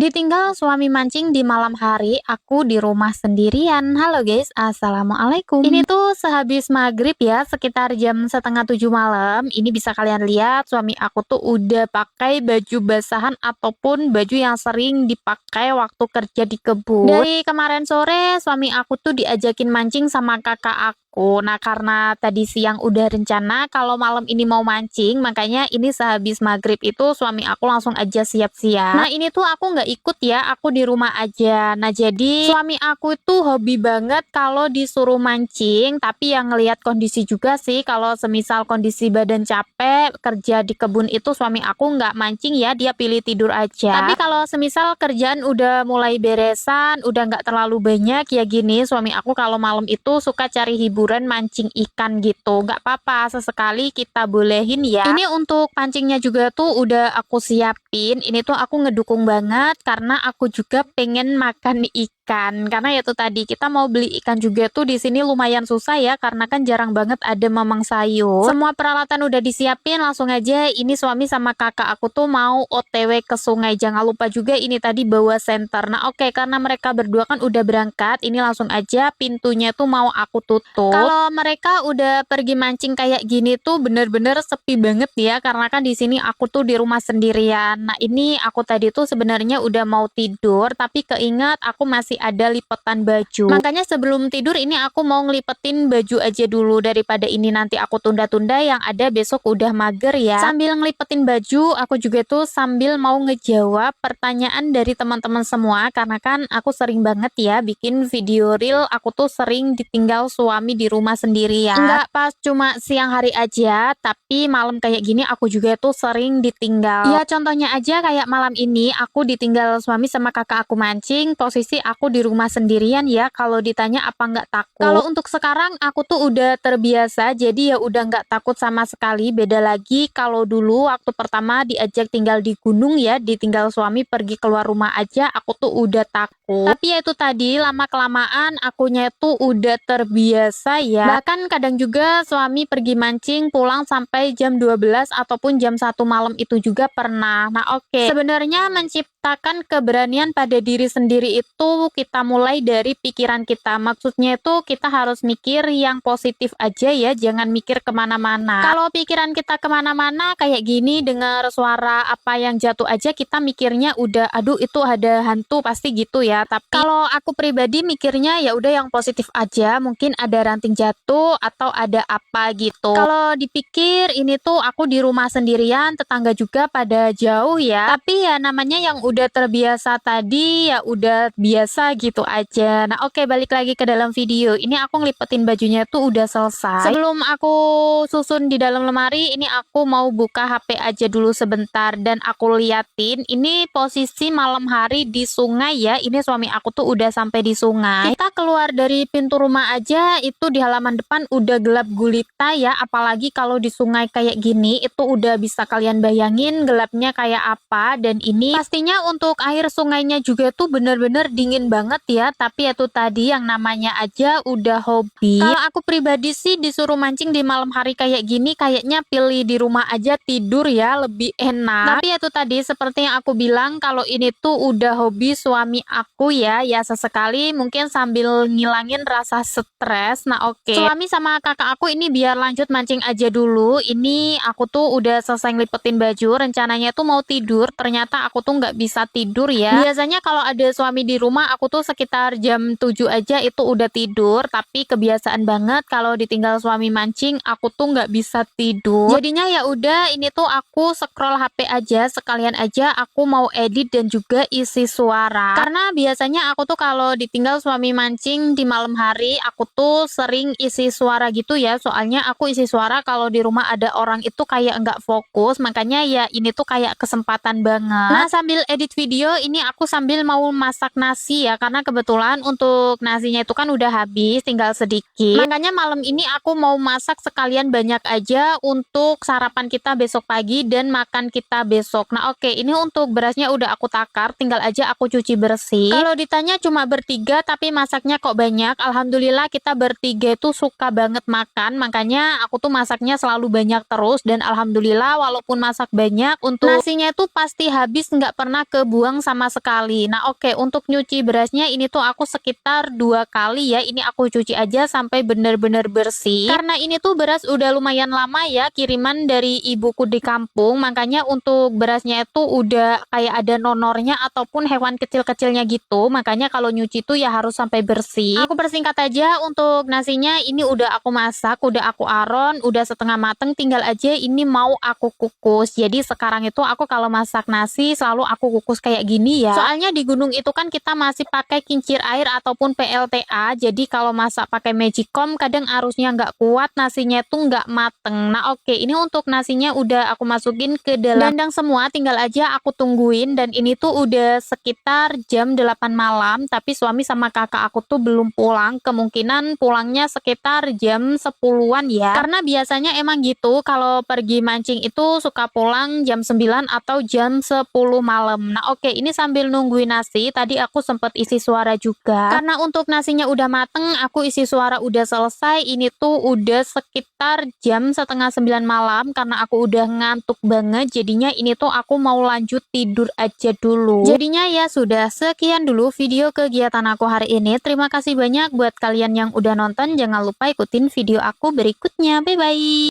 Ditinggal suami mancing di malam hari, aku di rumah sendirian. Halo guys, assalamualaikum. Ini tuh sehabis maghrib ya, sekitar jam setengah 7 malam. Ini bisa kalian lihat, suami aku tuh udah pakai baju basahan ataupun baju yang sering dipakai waktu kerja di kebun. Dari kemarin sore, suami aku tuh diajakin mancing sama kakak aku. Nah, karena tadi siang udah rencana kalau malam ini mau mancing, makanya ini sehabis maghrib itu suami aku langsung aja siap-siap. Nah, ini tuh aku nggak ikut ya, aku di rumah aja. Nah, jadi suami aku tuh hobi banget kalau disuruh mancing, tapi yang ngelihat kondisi juga sih, kalau semisal kondisi badan capek, kerja di kebun itu suami aku nggak mancing ya, dia pilih tidur aja. Tapi kalau semisal kerjaan udah mulai beresan, udah nggak terlalu banyak ya gini, suami aku kalau malam itu suka cari hiburan mancing ikan gitu. Nggak apa-apa, sesekali kita bolehin ya. Ini untuk pancingnya juga tuh udah aku siapin. Ini tuh aku ngedukung banget karena aku juga pengen makan ikan. Karena ya tuh tadi kita mau beli ikan juga tuh di sini lumayan susah ya karena kan jarang banget ada mamang sayur. Semua peralatan udah disiapin, langsung aja ini suami sama kakak aku tuh mau OTW ke sungai. Jangan lupa juga ini tadi bawa senter. Nah, oke, karena mereka berdua kan udah berangkat, ini langsung aja pintunya tuh mau aku tutup. Kalau mereka udah pergi mancing kayak gini tuh bener-bener sepi banget ya karena kan di sini aku tuh di rumah sendirian. Nah, ini aku tadi tuh sebenarnya udah mau tidur tapi keinget aku masih ada lipetan baju. Makanya sebelum tidur ini aku mau ngelipetin baju aja dulu daripada ini nanti aku tunda-tunda yang ada besok udah mager ya. Sambil ngelipetin baju, aku juga tuh sambil mau ngejawab pertanyaan dari teman-teman semua karena kan aku sering banget ya bikin video reel aku tuh sering ditinggal suami di rumah sendirian. Enggak pas cuma siang hari aja, tapi malam kayak gini aku juga tuh sering ditinggal. Ya contohnya aja kayak malam ini aku ditinggal suami sama kakak aku mancing, posisi aku di rumah sendirian ya. Kalau ditanya apa nggak takut? Kalau untuk sekarang aku tuh udah terbiasa, jadi ya udah nggak takut sama sekali. Beda lagi kalau dulu waktu pertama diajak tinggal di gunung ya, ditinggal suami pergi keluar rumah aja, aku tuh udah takut. Tapi ya itu tadi lama kelamaan akunya tuh udah terbiasa ya. Bahkan kadang juga suami pergi mancing pulang sampai jam 12 ataupun jam 1 malam itu juga pernah. Nah, oke. Sebenarnya menciptakan keberanian pada diri sendiri itu kita mulai dari pikiran kita. Maksudnya itu kita harus mikir yang positif aja ya, jangan mikir kemana-mana. Kalau pikiran kita kemana-mana kayak gini, dengar suara apa yang jatuh aja kita mikirnya udah, aduh itu ada hantu pasti gitu ya. Tapi kalau aku pribadi mikirnya ya udah yang positif aja, mungkin ada ranting jatuh atau ada apa gitu. Kalau dipikir ini tuh aku di rumah sendirian, tetangga juga pada jauh ya. Tapi ya namanya yang udah terbiasa tadi ya udah biasa gitu aja. Nah, oke, balik lagi ke dalam video. Ini aku ngelipetin bajunya tuh udah selesai. Sebelum aku susun di dalam lemari, ini aku mau buka HP aja dulu sebentar dan aku liatin ini posisi malam hari di sungai ya. Ini suami aku tuh udah sampai di sungai. Kita keluar dari pintu rumah aja itu di halaman depan udah gelap gulita ya, apalagi kalau di sungai kayak gini itu udah bisa kalian bayangin gelapnya kayak apa. Dan ini pastinya untuk air sungainya juga tuh bener-bener dingin banget ya, tapi itu tadi yang namanya aja udah hobi. Kalau aku pribadi sih disuruh mancing di malam hari kayak gini kayaknya pilih di rumah aja tidur ya, lebih enak. Tapi itu tadi seperti yang aku bilang kalau ini tuh udah hobi suami aku ya, ya sesekali mungkin sambil ngilangin rasa stres. Nah, oke. Suami sama kakak aku ini biar lanjut mancing aja dulu. Ini aku tuh udah selesai ngelipetin baju, rencananya tuh mau tidur, ternyata aku tuh nggak bisa tidur ya. Biasanya kalau ada suami di rumah aku tuh sekitar jam 7 aja itu udah tidur, tapi kebiasaan banget kalau ditinggal suami mancing aku tuh nggak bisa tidur. Jadinya ya udah ini tuh aku scroll HP aja, sekalian aja aku mau edit dan juga isi suara. Karena biasanya aku tuh kalau ditinggal suami mancing di malam hari, aku tuh sering isi suara gitu ya, soalnya aku isi suara kalau di rumah ada orang itu kayak nggak fokus, makanya ya ini tuh kayak kesempatan banget. Nah, sambil edit video ini aku sambil mau masak nasi ya, karena kebetulan untuk nasinya itu kan udah habis, tinggal sedikit. Makanya malam ini aku mau masak sekalian banyak aja untuk sarapan kita besok pagi dan makan kita besok. Nah, oke, ini untuk berasnya udah aku takar, tinggal aja aku cuci bersih. Kalau ditanya cuma bertiga tapi masaknya kok banyak, alhamdulillah kita bertiga itu suka banget makan, makanya aku tuh masaknya selalu banyak terus dan alhamdulillah walaupun masak banyak untuk nasinya itu pasti habis, nggak pernah kebuang sama sekali. Nah, oke, untuk nyuci berasnya ini tuh aku sekitar 2 kali ya. Ini aku cuci aja sampai bener-bener bersih. Karena ini tuh beras udah lumayan lama ya kiriman dari ibuku di kampung. Makanya untuk berasnya itu udah kayak ada nonornya ataupun hewan kecil-kecilnya gitu. Makanya kalau nyuci tuh ya harus sampai bersih. Aku persingkat aja, untuk nasinya ini udah aku masak, udah aku aron, udah setengah mateng, tinggal aja ini mau aku kukus. Jadi sekarang itu aku kalau masak nasi selalu aku kukus kayak gini ya. Soalnya di gunung itu kan kita masih pakai kincir air ataupun PLTA. Jadi kalau masak pakai magicom kadang arusnya nggak kuat, nasinya tuh nggak mateng. Nah, oke, ini untuk nasinya udah aku masukin ke dalam dandang semua, tinggal aja aku tungguin. Dan ini tuh udah sekitar jam 8 malam, tapi suami sama kakak aku tuh belum pulang. Kemungkinan pulangnya sekitar jam 10-an ya. Karena biasanya emang gitu, kalau pergi mancing itu suka pulang jam 9 atau jam 10 malam. Nah, oke, ini sambil nungguin nasi, tadi aku sempet isi suara juga. Karena untuk nasinya udah mateng, aku isi suara udah selesai. Ini tuh udah sekitar jam setengah 9 malam, karena aku udah ngantuk banget. Jadinya ini tuh aku mau lanjut tidur aja dulu. Jadinya ya sudah, sekian dulu video kegiatan aku hari ini. Terima kasih banyak buat kalian yang udah nonton. Jangan lupa ikutin video aku berikutnya. Bye-bye.